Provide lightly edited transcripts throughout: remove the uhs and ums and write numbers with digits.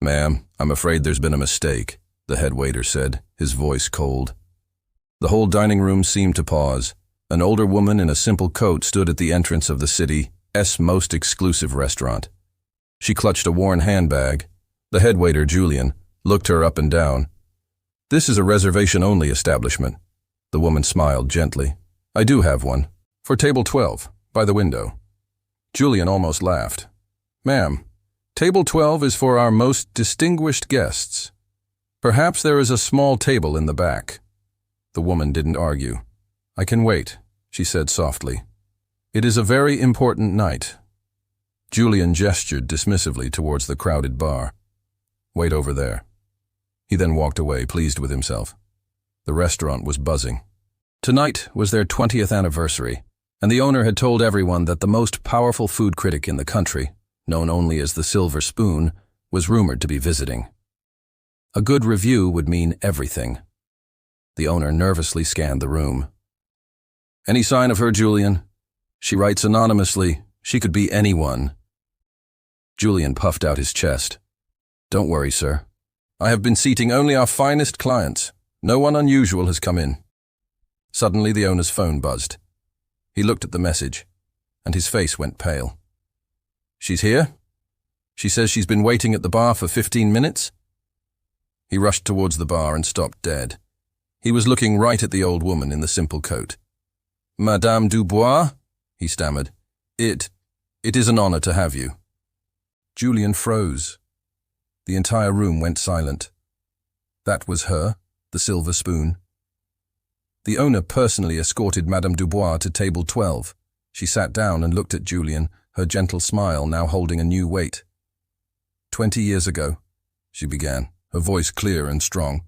"Ma'am, I'm afraid there's been a mistake," the head waiter said, his voice cold. The whole dining room seemed to pause. An older woman in a simple coat stood at the entrance of the city's most exclusive restaurant. She clutched a worn handbag. The head waiter, Julian, looked her up and down. "This is a reservation-only establishment." The woman smiled gently. "I do have one. For table 12, by the window." Julian almost laughed. "Ma'am, table 12 is for our most distinguished guests. Perhaps there is a small table in the back." The woman didn't argue. "I can wait," she said softly. "It is a very important night." Julian gestured dismissively towards the crowded bar. "Wait over there." He then walked away, pleased with himself. The restaurant was buzzing. Tonight was their 20th anniversary, and the owner had told everyone that the most powerful food critic in the country, known only as the Silver Spoon, was rumored to be visiting. A good review would mean everything. The owner nervously scanned the room. "Any sign of her, Julian? She writes anonymously. She could be anyone." Julian puffed out his chest. "Don't worry, sir. I have been seating only our finest clients. No one unusual has come in." Suddenly the owner's phone buzzed. He looked at the message, and his face went pale. "She's here? She says she's been waiting at the bar for 15 minutes? He rushed towards the bar and stopped dead. He was looking right at the old woman in the simple coat. "Madame Dubois?" he stammered. It is an honor to have you." Julian froze. The entire room went silent. That was her, the Silver Spoon. The owner personally escorted Madame Dubois to table 12. She sat down and looked at Julian, her gentle smile now holding a new weight. 20 years ago, she began, her voice clear and strong.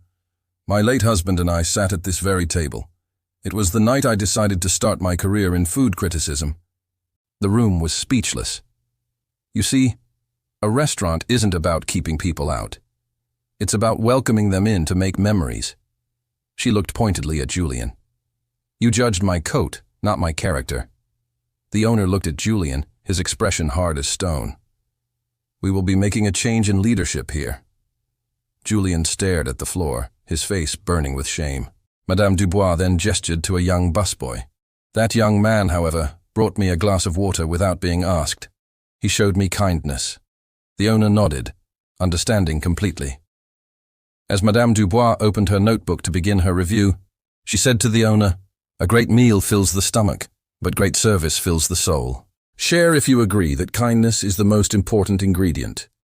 "My late husband and I sat at this very table. It was the night I decided to start my career in food criticism." The room was speechless. You see, a restaurant isn't about keeping people out. It's about welcoming them in to make memories. She looked pointedly at Julian. "You judged my coat, not my character." The owner looked at Julian, his expression hard as stone. "We will be making a change in leadership here." Julian stared at the floor, his face burning with shame. Madame Dubois then gestured to a young busboy. That young man, however, brought me a glass of water without being asked. He showed me kindness. The owner nodded, understanding completely. As Madame Dubois opened her notebook to begin her review, she said to the owner, "A great meal fills the stomach, but great service fills the soul. Share if you agree that kindness is the most important ingredient."